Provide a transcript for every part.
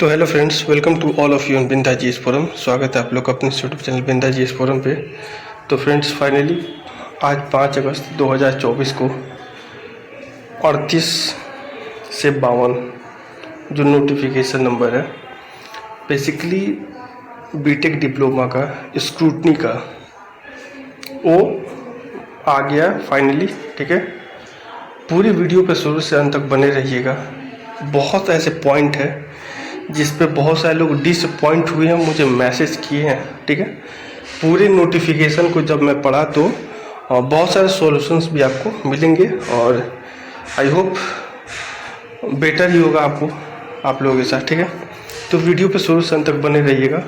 तो hello friends, welcome to all of you on Binda GS forum. स्वागत है आप लोग का अपने YouTube channel Binda GS forum पे। तो फ्रेंड्स, फाइनली आज 5 अगस्त 2024 को 38 से 52 जो नोटिफिकेशन नंबर है बेसिकली बीटेक डिप्लोमा का स्क्रूटनी का वो आ गया फाइनली। ठीक है, पूरी वीडियो पे शुरू से अंत तक बने रहिएगा। बहुत ऐसे पॉइंट है जिस पे बहुत सारे लोग डिसअपॉइंट हुए हैं, मुझे मैसेज किए हैं। ठीक है, पूरे नोटिफिकेशन को जब मैं पढ़ा तो बहुत सारे सॉल्यूशंस भी आपको मिलेंगे और आई होप बेटर ही होगा आप लोगों के साथ। ठीक है, तो वीडियो पे शुरू से अंत तक बने रहिएगा।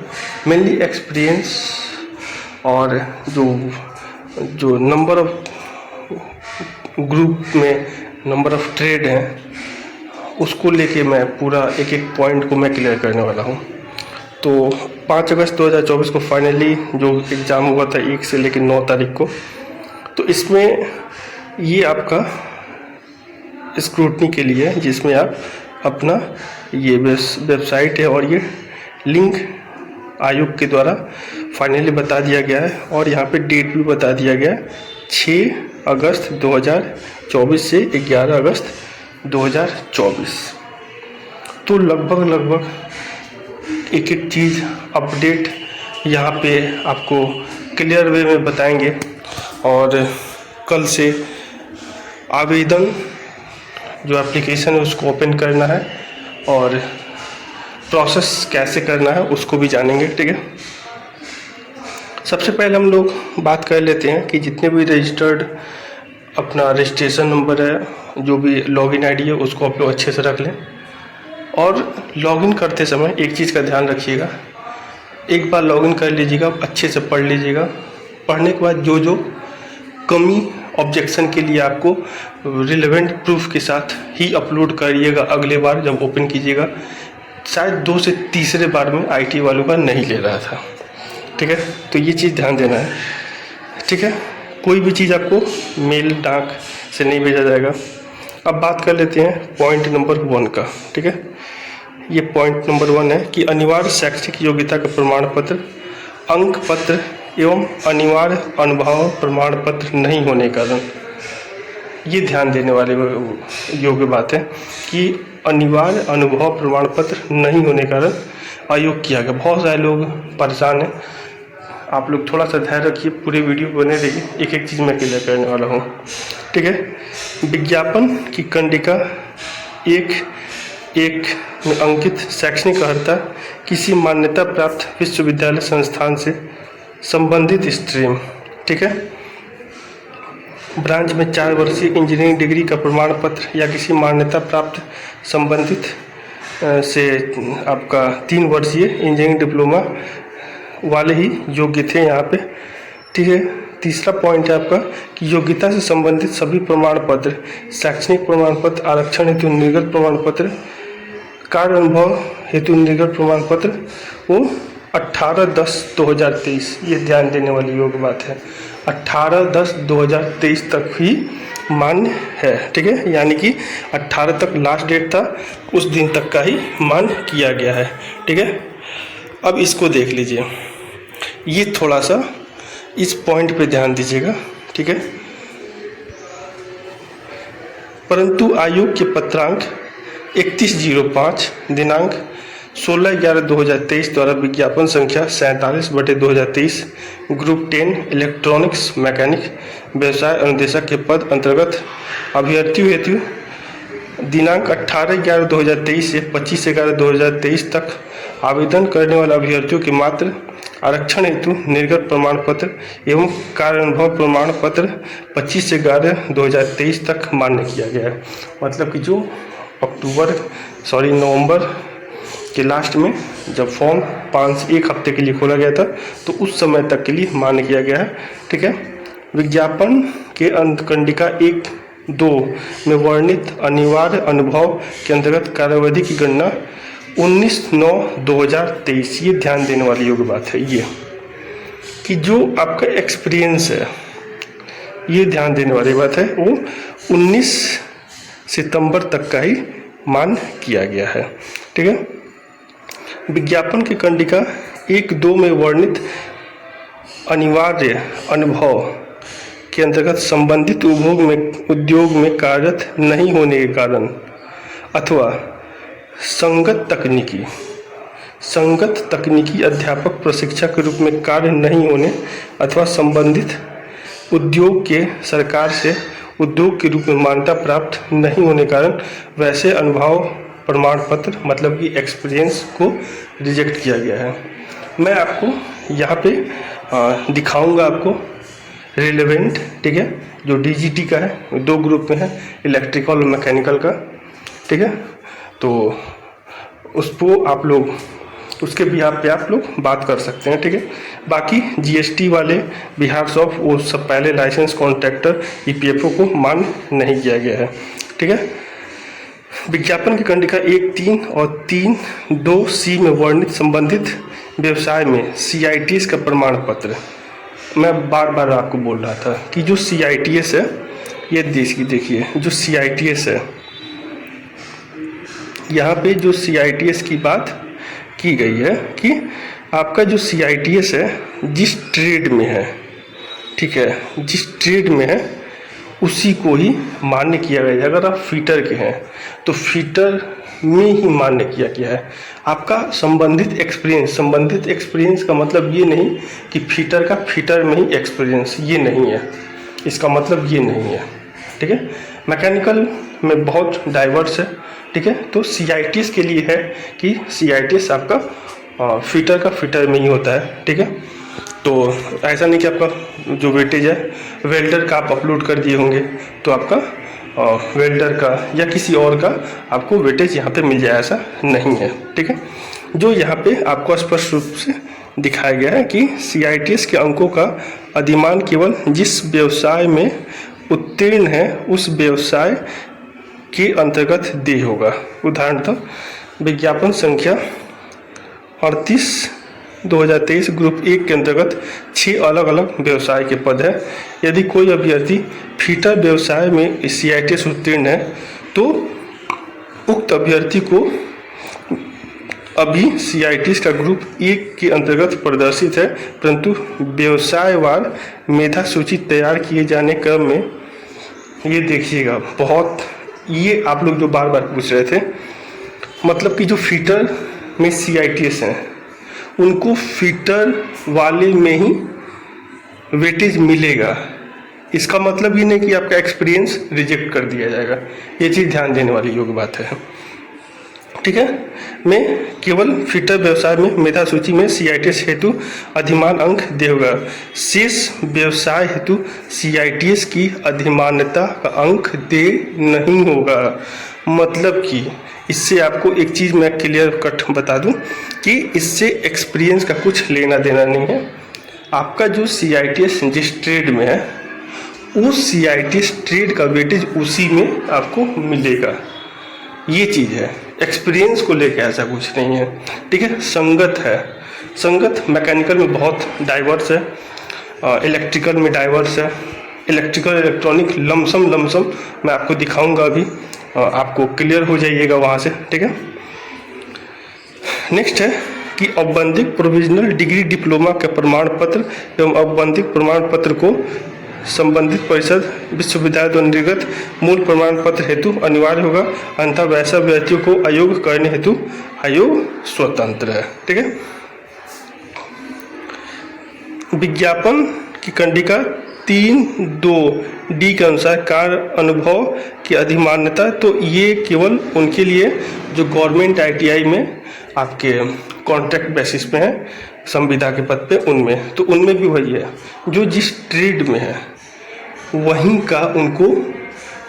मेनली एक्सपीरियंस और जो नंबर ऑफ ग्रुप में नंबर ऑफ ट्रेड हैं उसको लेके मैं पूरा एक एक पॉइंट को मैं क्लियर करने वाला हूँ। तो 5 अगस्त 2024 को फाइनली जो एग्ज़ाम हुआ था 1 से लेकर 9 तारीख को, तो इसमें ये आपका स्क्रूटनी के लिए है जिसमें आप अपना ये वेबसाइट है और ये लिंक आयोग के द्वारा फाइनली बता दिया गया है और यहाँ पे डेट भी बता दिया गया है 6 अगस्त 2024 से 11 अगस्त 2024। तो लगभग एक एक चीज़ अपडेट यहाँ पे आपको क्लियर वे में बताएंगे। और कल से आवेदन जो एप्लीकेशन है उसको ओपन करना है और प्रोसेस कैसे करना है उसको भी जानेंगे। ठीक है, सबसे पहले हम लोग बात कर लेते हैं कि जितने भी रजिस्टर्ड अपना रजिस्ट्रेशन नंबर है, जो भी लॉगिन आईडी है उसको आप लोग अच्छे से रख लें। और लॉगिन करते समय एक चीज़ का ध्यान रखिएगा, एक बार लॉगिन कर लीजिएगा, अच्छे से पढ़ लीजिएगा। पढ़ने के बाद जो जो कमी ऑब्जेक्शन के लिए आपको रिलेवेंट प्रूफ के साथ ही अपलोड करिएगा अगले बार जब ओपन कीजिएगा। शायद 2 से तीसरे बार में आईटी वालों का नहीं ले रहा था। ठीक है, तो ये चीज़ ध्यान देना है। ठीक है, कोई भी चीज़ आपको मेल डाक से नहीं भेजा जाएगा। अब बात कर लेते हैं पॉइंट नंबर 1 का। ठीक है, ये पॉइंट नंबर 1 है कि अनिवार्य शैक्षिक योग्यता का प्रमाण पत्र, अंक पत्र एवं अनिवार्य अनुभव प्रमाण पत्र नहीं होने के कारण, ये ध्यान देने वाले योग्य बात है कि अनिवार्य अनुभव प्रमाण पत्र नहीं होने के कारण अयोग किया गया। बहुत सारे लोग परेशान हैं, आप लोग थोड़ा सा धैर्य रखिए, पूरे वीडियो बने रहिए, एक एक चीज़ मैं क्लियर करने वाला हूँ। ठीक है, विज्ञापन की कंडिका 1 में अंकित शैक्षणिक अर्हता किसी मान्यता प्राप्त विश्वविद्यालय संस्थान से संबंधित स्ट्रीम, ठीक है, ब्रांच में 4 वर्षीय इंजीनियरिंग डिग्री का प्रमाण पत्र या किसी मान्यता प्राप्त संबंधित से आपका 3 वर्षीय इंजीनियरिंग डिप्लोमा वाले ही योग्य थे यहाँ पे। ठीक है, तीसरा पॉइंट है आपका कि योग्यता से संबंधित सभी प्रमाण पत्र, शैक्षणिक प्रमाण पत्र, आरक्षण हेतु निर्गत प्रमाण पत्र, कार्य अनुभव हेतु निर्गत प्रमाण पत्र वो 18/10/2023, ये ध्यान देने वाली योग्य बात है, 18/10/2023 तक ही मान्य है। ठीक है, यानी कि 18 तक लास्ट डेट था, उस दिन तक का ही मान्य किया गया है। ठीक है, अब इसको देख लीजिए, ये थोड़ा सा इस पॉइंट पे ध्यान दीजिएगा। ठीक है, परंतु आयोग के पत्रांक 3105 दिनांक 16/11/2023 द्वारा विज्ञापन संख्या 47/2023 ग्रुप 10 इलेक्ट्रॉनिक्स मैकेनिक व्यवसाय अनुदेशक के पद अंतर्गत अभ्यर्थियों हेतु दिनांक 18/11/2023 से 25/11/2023 तक आवेदन करने वाले अभ्यर्थियों के मात्र आरक्षण हेतु निर्गत प्रमाण पत्र एवं कार्य अनुभव प्रमाण पत्र 25/11/2023 तक मान्य किया गया है। मतलब कि जो नवंबर के लास्ट में जब फॉर्म 1 हफ्ते के लिए खोला गया था तो उस समय तक के लिए मान्य किया गया है। ठीक है, विज्ञापन के अंतकंडिका 1-2 में वर्णित अनिवार्य अनुभव के अंतर्गत कार्यावधि की गणना 19/9/2023, ये ध्यान देने वाली योग्य बात है, ये कि जो आपका एक्सपीरियंस है ये ध्यान देने वाली बात है, वो 19 सितंबर तक का ही मान्य किया गया है। ठीक है, विज्ञापन की कंडिका 1-2 में वर्णित अनिवार्य अनुभव के अंतर्गत संबंधित उद्योग में कार्यरत नहीं होने के कारण अथवा संगत तकनीकी अध्यापक प्रशिक्षक के रूप में कार्य नहीं होने अथवा संबंधित उद्योग के सरकार से उद्योग के रूप में मान्यता प्राप्त नहीं होने कारण वैसे अनुभव प्रमाण पत्र मतलब कि एक्सपीरियंस को रिजेक्ट किया गया है। मैं आपको यहाँ पे दिखाऊंगा आपको रिलेवेंट, ठीक है, जो डीजीटी का है, 2 ग्रुप में है, इलेक्ट्रिकल और मैकेनिकल का, ठीक है। तो उसको आप लोग उसके बिहार पे आप लोग बात कर सकते हैं, ठीक है। बाकी जीएसटी वाले बिहार सॉफ्ट वो सब पहले लाइसेंस कॉन्ट्रैक्टर ईपीएफओ को मान नहीं किया गया है, ठीक है। विज्ञापन की कंडिका 1-3 और 3-2C में वर्णित संबंधित व्यवसाय में CITS का प्रमाण पत्र, मैं बार बार आपको बोल रहा था कि जो CITS है, ये देखिए जो CITS है, यहाँ पे जो CITS की बात की गई है कि आपका जो CITS है जिस ट्रेड में है, ठीक है, जिस ट्रेड में है उसी को ही मान्य किया गया है। अगर आप फीटर के हैं तो फीटर में ही मान्य किया गया है। आपका संबंधित एक्सपीरियंस का मतलब ये नहीं कि फीटर का फीटर में ही एक्सपीरियंस, ये नहीं है, इसका मतलब ये नहीं है, ठीक है। मैकेनिकल में बहुत डाइवर्स है, ठीक है। तो CITS के लिए है कि CITS आपका फीटर का फीटर में ही होता है, ठीक है। तो ऐसा नहीं कि आपका जो वेटेज है वेल्डर का आप अपलोड कर दिए होंगे तो आपका वेल्डर का या किसी और का आपको वेटेज यहाँ पे मिल जाए, ऐसा नहीं है, ठीक है। जो यहाँ पे आपको स्पष्ट रूप से दिखाया गया है कि CITS के अंकों का अधिमान केवल जिस व्यवसाय में उत्तीर्ण है उस व्यवसाय के अंतर्गत देय होगा। उदाहरणतः विज्ञापन संख्या 38/2023 ग्रुप 1 के अंतर्गत 6 अलग अलग व्यवसाय के पद है। यदि कोई अभ्यर्थी फीटर व्यवसाय में CITS उत्तीर्ण है तो उक्त अभ्यर्थी को अभी CITS का ग्रुप 1 के अंतर्गत प्रदर्शित है, परंतु व्यवसायवार मेधा सूची तैयार किए जाने क्रम में ये देखिएगा, बहुत ये आप लोग जो बार बार पूछ रहे थे, मतलब कि जो फीटर में CITS हैं उनको फीटर वाले में ही वेटेज मिलेगा। इसका मतलब ये नहीं कि आपका एक्सपीरियंस रिजेक्ट कर दिया जाएगा, ये चीज़ ध्यान देने वाली योग्य बात है, ठीक है। में केवल फीटर व्यवसाय में मेधा सूची में CITS हेतु अधिमान अंक दे होगा, शेष व्यवसाय हेतु CITS की अधिमान्यता का अंक दे नहीं होगा। मतलब कि इससे आपको एक चीज़ मैं क्लियर कट बता दूं कि इससे एक्सपीरियंस का कुछ लेना देना नहीं है। आपका जो CITS जिस ट्रेड में है उस CITS ट्रेड का वेटेज उसी में आपको मिलेगा, ये चीज़ है। एक्सपीरियंस को लेकर ऐसा कुछ नहीं है, ठीक है। संगत है, संगत मैकेनिकल में बहुत डाइवर्स है, इलेक्ट्रिकल में डाइवर्स है, इलेक्ट्रिकल इलेक्ट्रॉनिक लमसम मैं आपको दिखाऊंगा अभी, आपको क्लियर हो जाइएगा वहाँ से, ठीक है। नेक्स्ट है कि औपबंधिक प्रोविजनल डिग्री डिप्लोमा के प्रमाण पत्र एवं औपबंधिक प्रमाण पत्र को संबंधित परिषद विश्वविद्यालय द्वारा निर्गत मूल प्रमाण पत्र हेतु अनिवार्य होगा, अन्यथा वैसा व्यक्तियों को अयोग्य करने हेतु आयोग स्वतंत्र है, ठीक है। विज्ञापन की कंडिका 3.2D के अनुसार कार्य अनुभव की अधिमान्यता, तो ये केवल उनके लिए जो गवर्नमेंट ITI में आपके कॉन्ट्रैक्ट बेसिस पे है संविदा के पद पे, उनमें तो उनमें भी वही है, जो जिस ट्रेड में है वहीं का उनको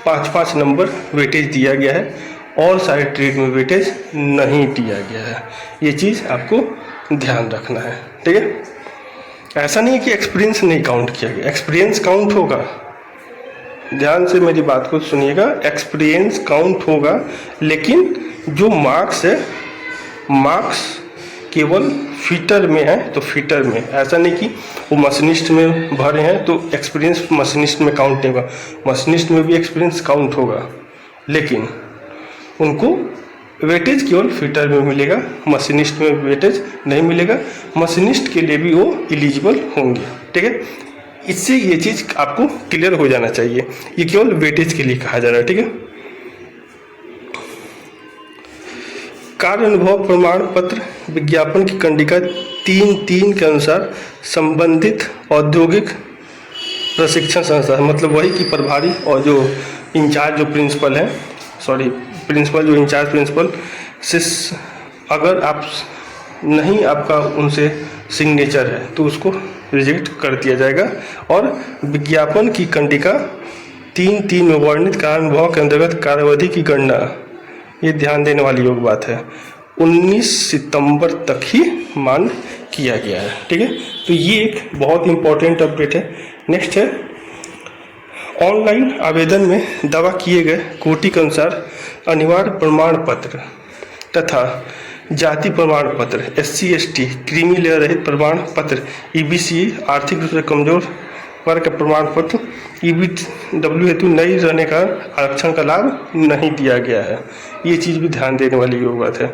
5-5 नंबर वेटेज दिया गया है और सारे ट्रेड में वेटेज नहीं दिया गया है। ये चीज़ आपको ध्यान रखना है, ठीक है। ऐसा नहीं कि एक्सपीरियंस नहीं काउंट किया गया, एक्सपीरियंस काउंट होगा, ध्यान से मेरी बात को सुनिएगा, एक्सपीरियंस काउंट होगा, लेकिन जो मार्क्स है मार्क्स केवल फीटर में है तो फीटर में, ऐसा नहीं कि वो मशीनिस्ट में भरे हैं तो एक्सपीरियंस मशीनिस्ट में काउंट नहीं होगा, मशीनिस्ट में भी एक्सपीरियंस काउंट होगा, लेकिन उनको वेटेज केवल फिटर में मिलेगा, मशीनिस्ट में वेटेज नहीं मिलेगा। मशीनिस्ट के लिए भी वो एलिजिबल होंगे, ठीक है। इससे ये चीज़ आपको क्लियर हो जाना चाहिए, ये केवल वेटेज के लिए कहा जा रहा है, ठीक है। कार्य अनुभव प्रमाण पत्र विज्ञापन की कंडिका 3.3 के अनुसार संबंधित औद्योगिक प्रशिक्षण संस्था, मतलब वही की प्रभारी और जो इंचार्ज जो प्रिंसिपल है, प्रिंसिपल जो इंचार्ज प्रिंसिपल से अगर आप नहीं आपका उनसे सिग्नेचर है तो उसको रिजेक्ट कर दिया जाएगा। और विज्ञापन की कंडिका 3.3 में वर्णित कार्य अनुभव के अंतर्गत कार्यावधि की गणना, ये ध्यान देने वाली योग बात है, 19 सितंबर तक ही मान किया गया है, ठीक है। तो ये एक बहुत इंपॉर्टेंट अपडेट है। नेक्स्ट है, ऑनलाइन आवेदन में दावा किए गए कोटि के अनुसार अनिवार्य प्रमाण पत्र तथा जाति प्रमाण पत्र, SC/ST क्रीमी लेयर रहित प्रमाण पत्र, EBC आर्थिक रूप से कमजोर वर्ग का प्रमाण पत्र, EBW हेतु नहीं रहने का आरक्षण का लाभ नहीं दिया गया है। ये चीज़ भी ध्यान देने वाली योग बात है।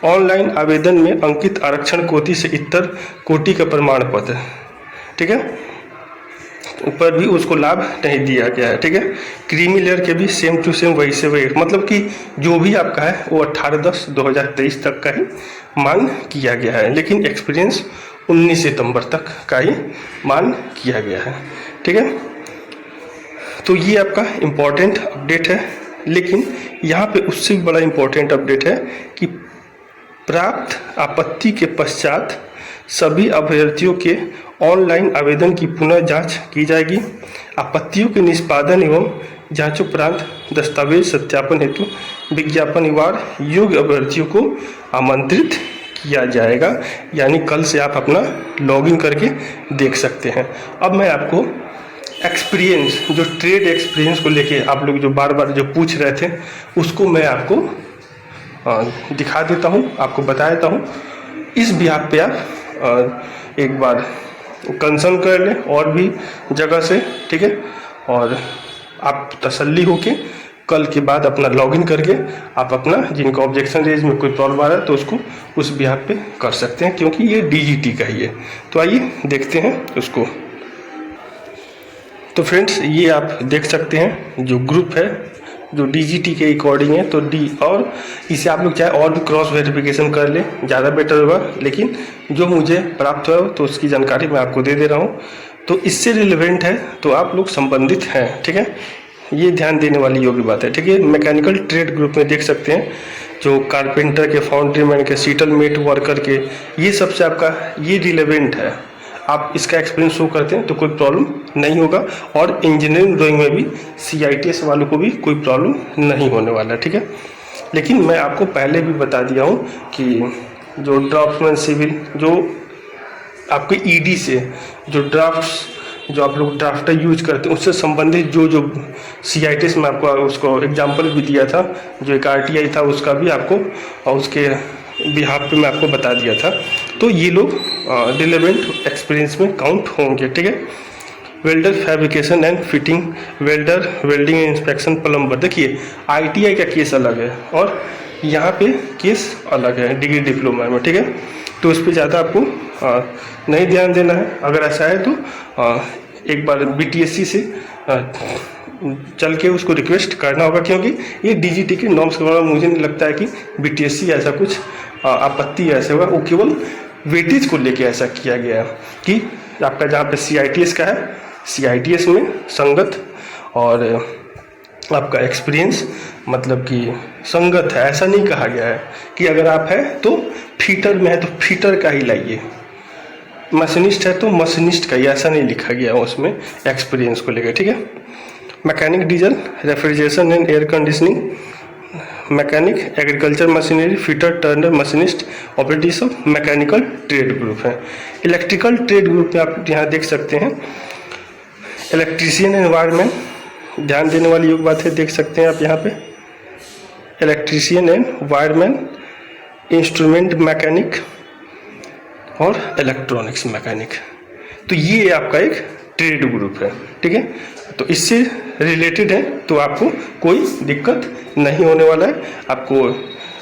ऑनलाइन आवेदन में अंकित आरक्षण कोटि से इतर कोटि का प्रमाण पत्र, ठीक है, ऊपर भी उसको लाभ नहीं दिया गया है, ठीक है। क्रीमी लेयर के भी सेम टू सेम वही से वही, मतलब कि जो भी आपका है वो 18/10/2023 तक का ही मान किया गया है, लेकिन एक्सपीरियंस 19 सितंबर तक का ही मान किया गया है, ठीक है। तो ये आपका इम्पोर्टेंट अपडेट है, लेकिन यहाँ पे उससे भी बड़ा इम्पोर्टेंट अपडेट है कि प्राप्त आपत्ति के पश्चात सभी अभ्यर्थियों के ऑनलाइन आवेदन की पुनः जांच की जाएगी। आपत्तियों के निष्पादन एवं जांचोपरांत दस्तावेज सत्यापन हेतु विज्ञापन वार योग्य अभ्यर्थियों को आमंत्रित किया जाएगा। यानी कल से आप अपना लॉगिन करके देख सकते हैं। अब मैं आपको एक्सपीरियंस, जो ट्रेड एक्सपीरियंस को लेके आप लोग जो बार बार जो पूछ रहे थे, उसको मैं आपको दिखा देता हूँ, आपको बता देता हूँ। इस बिहाफ पे आप एक बार कंसर्न कर लें और भी जगह से, ठीक है, और आप तसल्ली होके कल के बाद अपना लॉगिन करके आप अपना जिनको ऑब्जेक्शन रेज में कोई प्रॉब्लम आ रहा है तो उसको उस बिहाफ पे कर सकते हैं, क्योंकि ये DGT का ही है। तो आइए देखते हैं उसको। तो फ्रेंड्स, ये आप देख सकते हैं जो ग्रुप है जो DGT के अकॉर्डिंग है, तो और इसे आप लोग चाहे और भी क्रॉस वेरिफिकेशन कर लें, ज़्यादा बेटर होगा, लेकिन जो मुझे प्राप्त हुआ तो उसकी जानकारी मैं आपको दे दे रहा हूँ। तो इससे रिलेवेंट है तो आप लोग संबंधित हैं, ठीक है, ये ध्यान देने वाली योग्य बात है, ठीक है। मैकेनिकल ट्रेड ग्रुप में देख सकते हैं जो कारपेंटर के, फाउंड्री मैन के, सीटलमेट वर्कर के, ये सबसे आपका ये रिलेवेंट है। आप इसका एक्सपीरियंस शो करते हैं तो कोई प्रॉब्लम नहीं होगा, और इंजीनियरिंग ड्राइंग में भी CITS वालों को भी कोई प्रॉब्लम नहीं होने वाला, ठीक है। लेकिन मैं आपको पहले भी बता दिया हूँ कि जो ड्राफ्टमैन सिविल, जो आपके ED से जो ड्राफ्ट्स, जो आप लोग ड्राफ्टर यूज करते हैं, उससे संबंधित जो जो CITS में आपको उसको एग्जाम्पल भी दिया था, जो एक RTI था उसका भी आपको, और उसके बिहाफ पे मैं आपको बता दिया था। तो ये लोग रिलेवेंट एक्सपीरियंस में काउंट होंगे, ठीक है। Welder fabrication and fitting, welder welding inspection, plumber, देखिए ITI का केस अलग है और यहाँ पे केस अलग है डिग्री डिप्लोमा में, ठीक है। तो उस पर ज़्यादा आपको नहीं ध्यान देना है। अगर ऐसा है तो एक बार BTSC से चल के उसको रिक्वेस्ट करना होगा, क्योंकि ये DGT के नॉर्म्स के बारे में मुझे नहीं लगता है कि BTSC ऐसा कुछ आपत्ति ऐसे होगा। वो केवल वेटेज को लेके ऐसा किया गया है कि आपका जहाँ पे CITS का है, CITS में संगत और आपका एक्सपीरियंस मतलब कि संगत है। ऐसा नहीं कहा गया है कि अगर आप है तो फीटर में है तो फीटर का ही लाइए, मशीनिस्ट है तो मशीनिस्ट का ही, ऐसा नहीं लिखा गया उसमें एक्सपीरियंस को लेकर, ठीक है। Mechanic diesel, refrigeration and air conditioning, mechanic, agriculture machinery, fitter, Turner, machinist, operative of mechanical trade group है। इलेक्ट्रिकल ट्रेड ग्रुप में आप यहाँ देख सकते हैं इलेक्ट्रीशियन एंड वायरमैन, ध्यान देने वाली योग बात है, देख सकते हैं आप यहाँ पे electrician and wireman, instrument mechanic और इलेक्ट्रॉनिक्स मैकेनिक। तो ये आपका एक ट्रेड ग्रुप है, ठीक है। तो इससे रिलेटेड है तो आपको कोई दिक्कत नहीं होने वाला है। आपको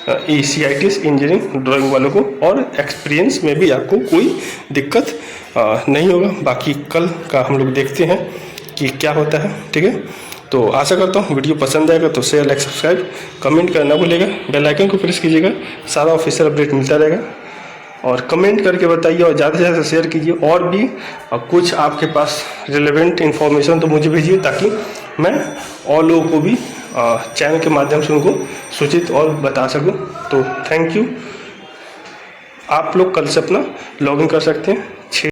ECITS इंजीनियरिंग ड्राइंग वालों को, और एक्सपीरियंस में भी आपको कोई दिक्कत नहीं होगा। बाकी कल का हम लोग देखते हैं कि क्या होता है, ठीक है। तो आशा करता हूँ वीडियो पसंद आएगा तो शेयर, लाइक, सब्सक्राइब, कमेंट करना भूलिएगा, बेल आइकन को प्रेस कीजिएगा, सारा ऑफिशियल अपडेट मिलता रहेगा। और कमेंट करके बताइए और ज़्यादा से ज़्यादा शेयर कीजिए, और भी कुछ आपके पास रिलेवेंट इन्फॉर्मेशन तो मुझे भेजिए, ताकि मैं और लोगों को भी चैनल के माध्यम से उनको सूचित और बता सकूं। तो थैंक यू। आप लोग कल से अपना लॉगिन कर सकते हैं।